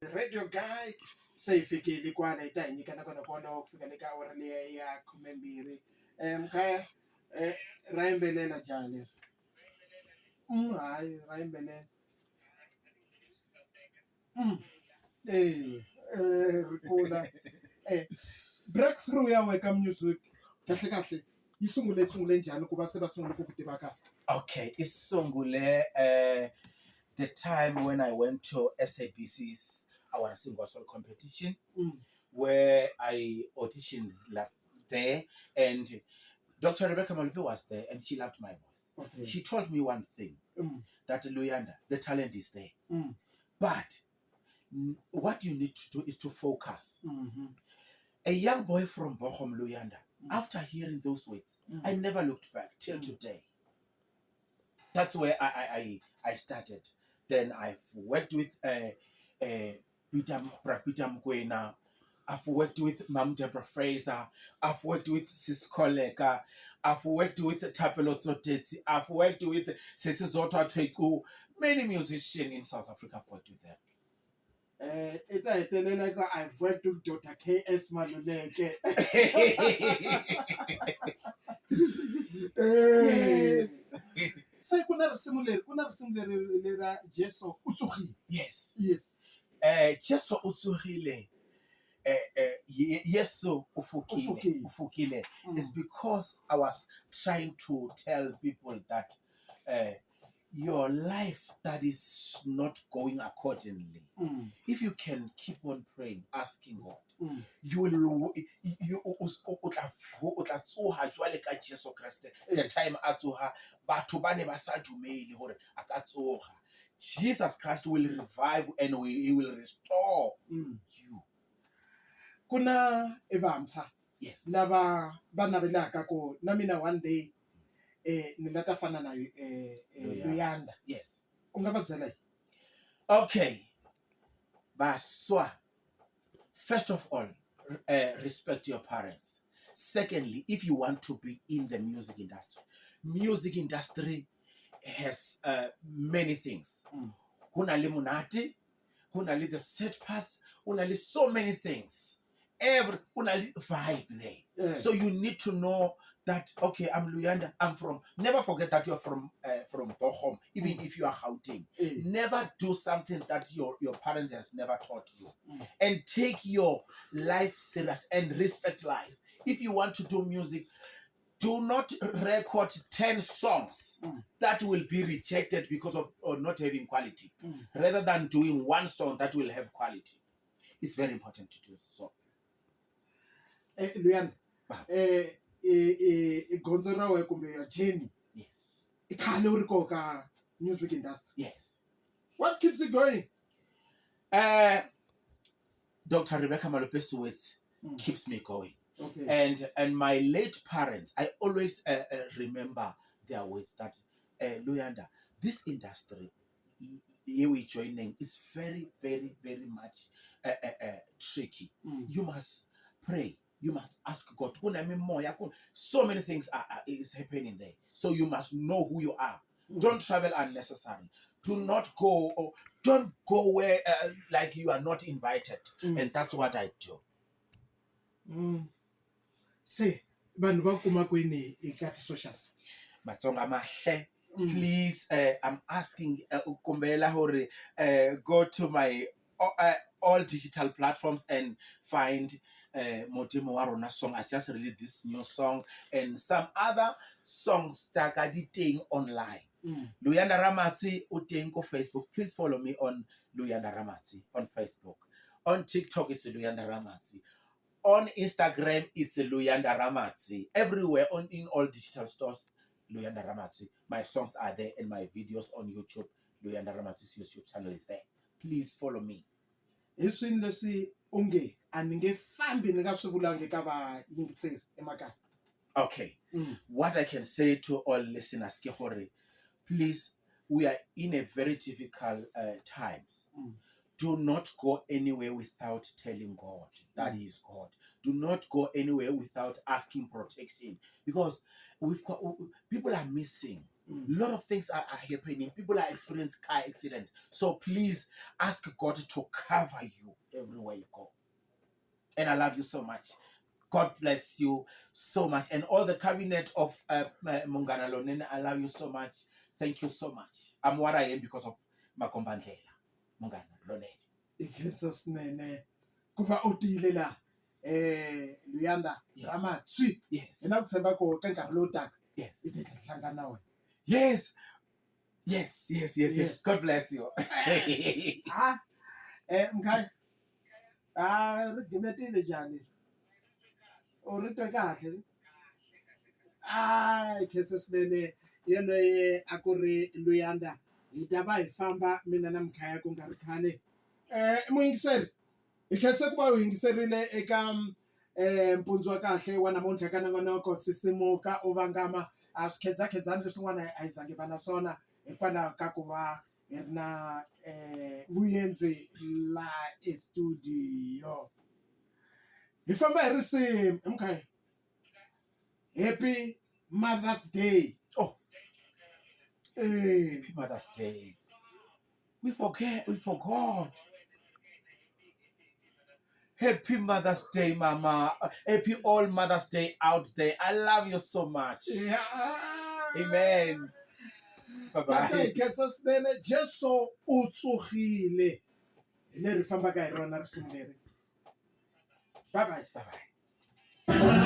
radio guy seyifikile kwana ita nyikana kona kona ukufika le ka hora le ya 12 mkhaya rayimbelela jani hayi rayimbelela rikula breakthrough ya weka music kahle kahle yisungule njani kuba sebasungule ukutiva kahle. Okay, isungule the time when I went to SABC's our sing gospel competition, where I auditioned there, and Dr. Rebecca Malpe was there, and she loved my voice. Okay. She told me one thing, that Luyanda, the talent is there, but what you need to do is to focus. A young boy from Bochum, Luyanda, after hearing those words, I never looked back till today. That's where I started. Then I've worked with Peter Mkwena. I've worked with Mam Deborah Fraser. I've worked with Sis Koleka. I've worked with Tapelo Tsoteti. I've worked with Sisi Zotwa Tweku. Many musicians in South Africa. I've worked with them. I've worked with Dr. K.S. Maluleke. Yes. So kuna risimu leri ra Jesu utsogile. Yes. Yes. Jesu utsogile. Yesu ufukile is because I was trying to tell people that your life that is not going accordingly, if you can keep on praying, asking God, you will Jesu Christ the time atsoha batho ba ne ba sa dumele hore a ka tsoga. Jesus Christ will revive and he will restore you. Kuna evamsa. Yes. Lava banabelaka ko na mina one day nilata fana na Luyanda. Yes. Ungavabyela. Okay. Baswa. First of all, respect your parents. Secondly, if you want to be in the music industry has many things. Hunali munati, hunali the set paths, hunali so many things. Hunali vibe there. Yeah. So you need to know that, okay, I'm Luyanda, I'm from, never forget that you're from Bochum, even if you are Gauteng. Never do something that your parents has never taught you. And take your life serious and respect life. If you want to do music, do not record 10 songs that will be rejected because of or not having quality, rather than doing one song that will have quality. It's very important to do so. Luyanda, gonzera kumbe ya journey. Yes. Ikhale uriko ka music industry. Yes. What keeps it going? Dr. Rebecca Malopesowitz keeps me going. Okay. And my late parents, I always remember their words that Luyanda, this industry here we joining is very, very, very much tricky. You must pray. You must ask God. So many things is happening there. So you must know who you are. Don't travel unnecessarily. Do not go, or don't go where like you are not invited. And that's what I do. Say, bantu bakuma kweni ikati socials. Matsonga mahle. Please, I'm asking Kumbela Hore, go to my all digital platforms and find Motemo Warona song. I just released this new song and some other songs that I did online. Luyanda Ramatsi Utenko Facebook. Please follow me on Luyanda Ramatsi on Facebook. On TikTok, it's Luyanda Ramatsi. On Instagram, it's Luyanda Ramatsi. Everywhere in all digital stores, Luyanda Ramatsi. My songs are there and my videos on YouTube. Luyanda Ramatsi's YouTube channel is there. Please follow me. Iswini lesi unge aningefambi nikasungula ngekaba yingiseli emakaya. Okay. What I can say to all listeners, please, we are in a very difficult times. Do not go anywhere without telling God that He is God. Do not go anywhere without asking protection, because we've got people are missing. A lot of things are happening. People are experiencing car accidents. So please ask God to cover you everywhere you go. And I love you so much. God bless you so much. And all the cabinet of Mungana Lonene, I love you so much. Thank you so much. I'm what I am because of Makombandlela. Mungana Lonene. Ikhetso sinene kuva utile la Luyanda Rama Tswi Yes. ena kutsemba ko ka nkarhi lowu taka Yes. i ta hlangana na wena. Yes. Yes. Yes. Yes. Yes. God bless you. Mkhaya ri gimetile njhani u ri twe kahle ikhetso sinene yeleyo a ku ri Luyanda hi ta va hi famba mina na Mkhaya ku nga ri khale muyingiseri hi khese ku va u yingiserile eka mpundzu wa kahle wa namuntlha ka nongonoko sisimuka u vangama a swikhedzakhedzani leswin'wana a hi zangi va na swona hikwalaho ka ku va hi ri na vuyenzi la estudio hi famba hi risimu hi Mkhaya Happy Mother's Day. Oh, Happy Mother's Day. We forgot. Happy Mother's Day, Mama. Happy all Mother's Day out there. I love you so much. Yeah. Amen. Bye-bye. Jesu u tsogile hi leri fambaka hi rona risimu leri. Bye bye. Bye-bye.